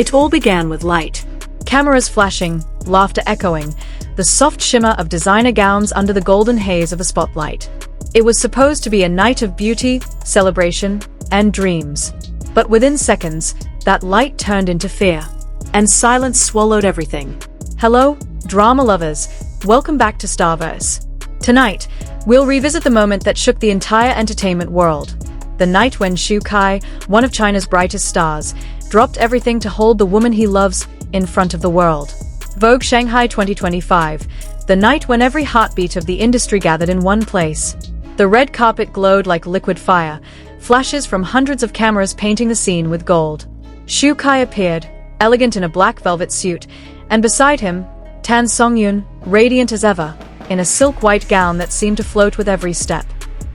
It all began with light. Cameras flashing, laughter echoing, the soft shimmer of designer gowns under the golden haze of a spotlight. It was supposed to be a night of beauty, celebration, and dreams. But within seconds, that light turned into fear. And silence swallowed everything. Hello, drama lovers. Welcome back to Starverse. Tonight, we'll revisit the moment that shook the entire entertainment world. The night when Xu Kai, one of China's brightest stars, dropped everything to hold the woman he loves in front of the world. Vogue Shanghai 2025, the night when every heartbeat of the industry gathered in one place. The red carpet glowed like liquid fire, flashes from hundreds of cameras painting the scene with gold. Xu Kai appeared, elegant in a black velvet suit, and beside him, Tan Songyun, radiant as ever, in a silk white gown that seemed to float with every step.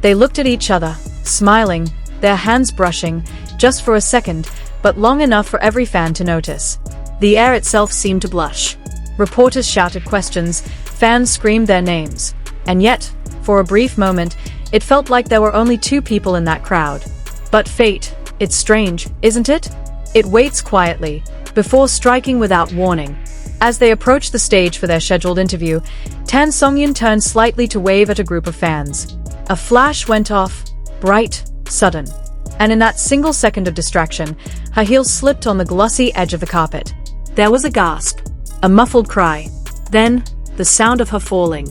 They looked at each other, smiling, their hands brushing, just for a second, but long enough for every fan to notice. The air itself seemed to blush. Reporters shouted questions, fans screamed their names. And yet, for a brief moment, it felt like there were only two people in that crowd. But fate, it's strange, isn't it? It waits quietly, before striking without warning. As they approached the stage for their scheduled interview, Tan Songyun turned slightly to wave at a group of fans. A flash went off, bright, sudden. And in that single second of distraction, her heels slipped on the glossy edge of the carpet. There was a gasp, a muffled cry, then the sound of her falling.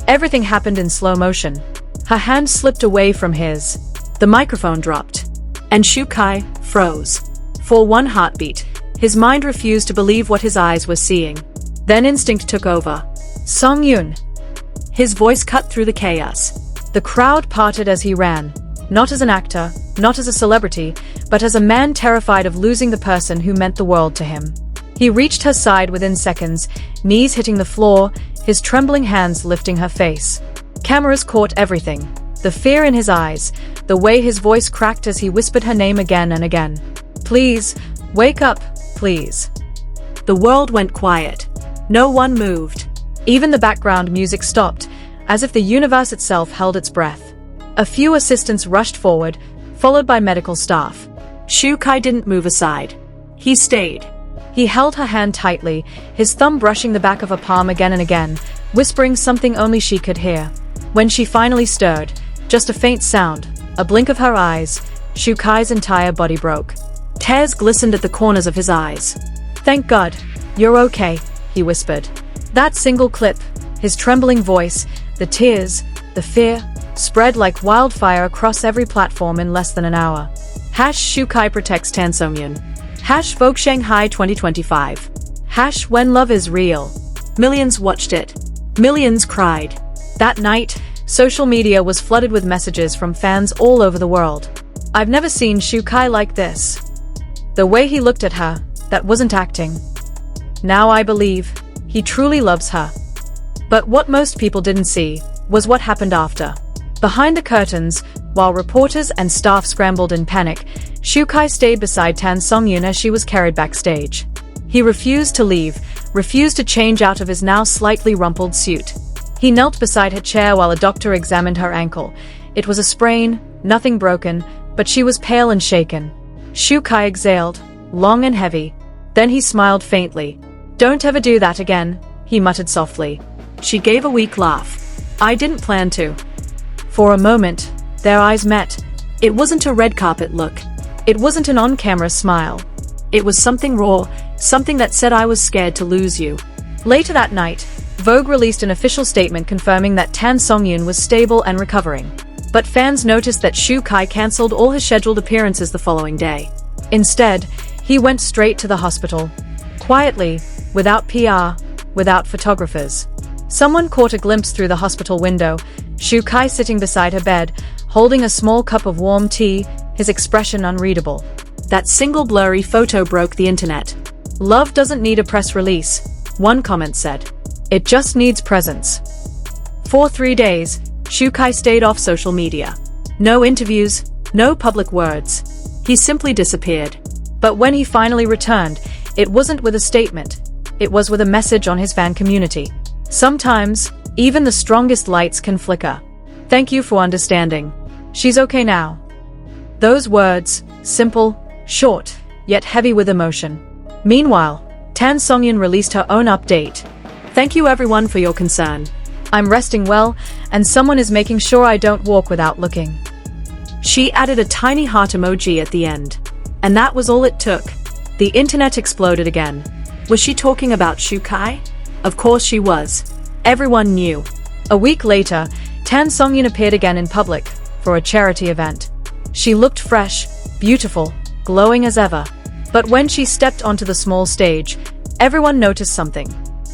Everything happened in slow motion. Her hand slipped away from his. The microphone dropped. And Xu Kai froze. For one heartbeat, his mind refused to believe what his eyes were seeing. Then instinct took over. Songyun. His voice cut through the chaos. The crowd parted as he ran, not as an actor, not as a celebrity, but as a man terrified of losing the person who meant the world to him. He reached her side within seconds, knees hitting the floor, his trembling hands lifting her face. Cameras caught everything. The fear in his eyes, the way his voice cracked as he whispered her name again and again. Please, wake up, please. The world went quiet. No one moved. Even the background music stopped, as if the universe itself held its breath. A few assistants rushed forward, followed by medical staff. Xu Kai didn't move aside. He stayed. He held her hand tightly, his thumb brushing the back of her palm again and again, whispering something only she could hear. When she finally stirred, just a faint sound, a blink of her eyes, Xu Kai's entire body broke. Tears glistened at the corners of his eyes. Thank God, you're okay, he whispered. That single clip, his trembling voice, the tears, the fear, spread like wildfire across every platform in less than an hour. #Xu Kai protects Tan Songyun. #Vogue Shanghai 2025. #When love is real. Millions watched it. Millions cried. That night, social media was flooded with messages from fans all over the world. I've never seen Xu Kai like this. The way he looked at her, that wasn't acting. Now I believe, he truly loves her. But what most people didn't see was what happened after. Behind the curtains, while reporters and staff scrambled in panic, Xu Kai stayed beside Tan Songyun as she was carried backstage. He refused to leave, refused to change out of his now slightly rumpled suit. He knelt beside her chair while a doctor examined her ankle. It was a sprain, nothing broken, but she was pale and shaken. Xu Kai exhaled, long and heavy. Then he smiled faintly. Don't ever do that again, he muttered softly. She gave a weak laugh. I didn't plan to. For a moment, their eyes met. It wasn't a red carpet look. It wasn't an on-camera smile. It was something raw, something that said I was scared to lose you. Later that night, Vogue released an official statement confirming that Tan Songyun was stable and recovering. But fans noticed that Xu Kai cancelled all his scheduled appearances the following day. Instead, he went straight to the hospital. Quietly, without PR, without photographers. Someone caught a glimpse through the hospital window, Xu Kai sitting beside her bed, holding a small cup of warm tea, his expression unreadable. That single blurry photo broke the internet. Love doesn't need a press release, one comment said. It just needs presence. For 3 days, Xu Kai stayed off social media. No interviews, no public words. He simply disappeared. But when he finally returned, it wasn't with a statement. It was with a message on his fan community. Sometimes, even the strongest lights can flicker. Thank you for understanding. She's okay now. Those words, simple, short, yet heavy with emotion, Meanwhile, Tan Songyun released her own update. "Thank you everyone for your concern. I'm resting well, and someone is making sure I don't walk without looking." She added a tiny heart emoji at the end. And that was all it took. The internet exploded again. Was she talking about Shukai? Of course she was. Everyone knew. A week later, Tan Songyun appeared again in public for a charity event. She looked fresh, beautiful, glowing as ever. But when she stepped onto the small stage, everyone noticed something.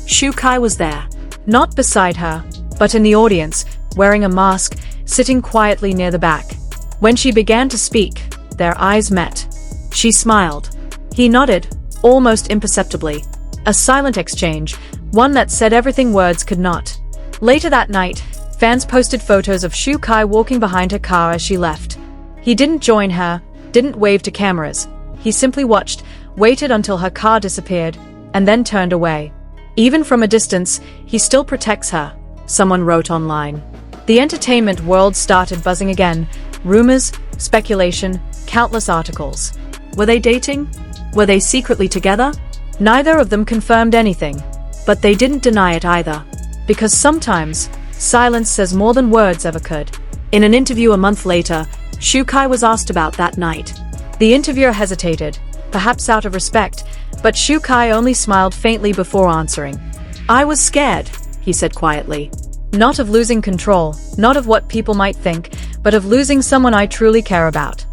Shukai was there. Not beside her, but in the audience, wearing a mask, sitting quietly near the back. When she began to speak, their eyes met. She smiled. He nodded, almost imperceptibly. A silent exchange, one that said everything words could not. Later that night, fans posted photos of Shukai walking behind her car as she left. He didn't join her, didn't wave to cameras. He simply watched, waited until her car disappeared, and then turned away. Even from a distance, he still protects her, someone wrote online. The entertainment world started buzzing again. Rumors, speculation, countless articles. Were they dating? Were they secretly together? Neither of them confirmed anything. But they didn't deny it either. Because sometimes, silence says more than words ever could. In an interview a month later, Shukai was asked about that night. The interviewer hesitated, perhaps out of respect, but Shukai only smiled faintly before answering. "I was scared," he said quietly. "Not of losing control, not of what people might think, but of losing someone I truly care about."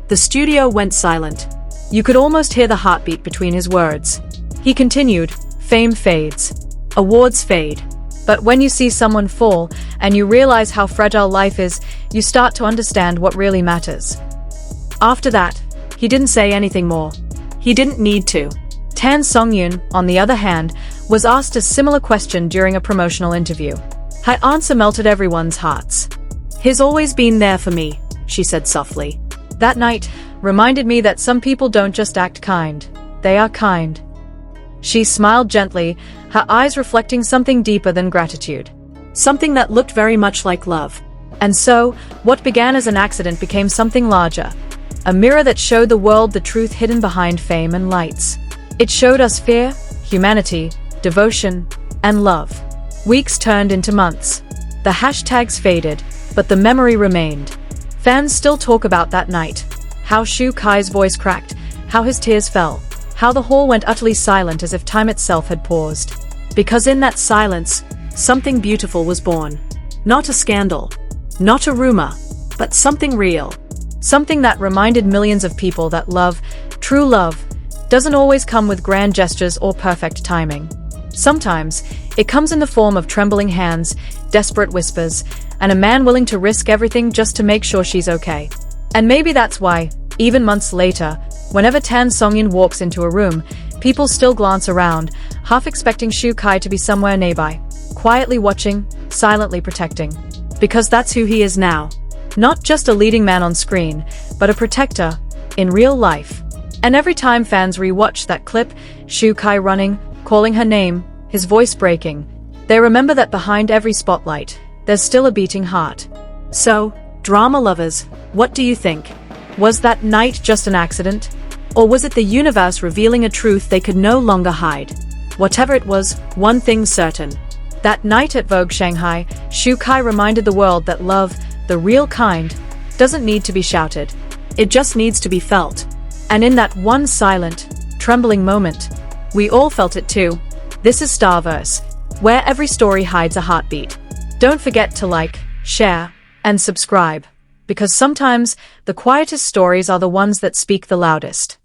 The studio went silent. You could almost hear the heartbeat between his words. He continued, "Fame fades. Awards fade. But when you see someone fall, and you realize how fragile life is, you start to understand what really matters." After that, he didn't say anything more. He didn't need to. Tan Songyun, on the other hand, was asked a similar question during a promotional interview. Her answer melted everyone's hearts. "He's always been there for me," she said softly. "That night reminded me that some people don't just act kind, they are kind." She smiled gently, her eyes reflecting something deeper than gratitude. Something that looked very much like love. And so, what began as an accident became something larger. A mirror that showed the world the truth hidden behind fame and lights. It showed us fear, humanity, devotion, and love. Weeks turned into months. The hashtags faded, but the memory remained. Fans still talk about that night. How Shukai's voice cracked, how his tears fell, how the hall went utterly silent as if time itself had paused. Because in that silence, something beautiful was born. Not a scandal, not a rumor, but something real. Something that reminded millions of people that love, true love, doesn't always come with grand gestures or perfect timing. Sometimes, it comes in the form of trembling hands, desperate whispers, and a man willing to risk everything just to make sure she's okay. And maybe that's why, even months later, whenever Tan Songyun walks into a room, people still glance around, half expecting Shukai to be somewhere nearby, quietly watching, silently protecting. Because that's who he is now. Not just a leading man on screen, but a protector, in real life. And every time fans rewatch that clip, Shukai running, calling her name, his voice breaking, they remember that behind every spotlight, there's still a beating heart. So, drama lovers, what do you think? Was that night just an accident? Or was it the universe revealing a truth they could no longer hide? Whatever it was, one thing's certain. That night at Vogue Shanghai, Shukai reminded the world that love, the real kind, doesn't need to be shouted. It just needs to be felt. And in that one silent, trembling moment, we all felt it too. This is Starverse, where every story hides a heartbeat. Don't forget to like, share, and subscribe, because sometimes the quietest stories are the ones that speak the loudest.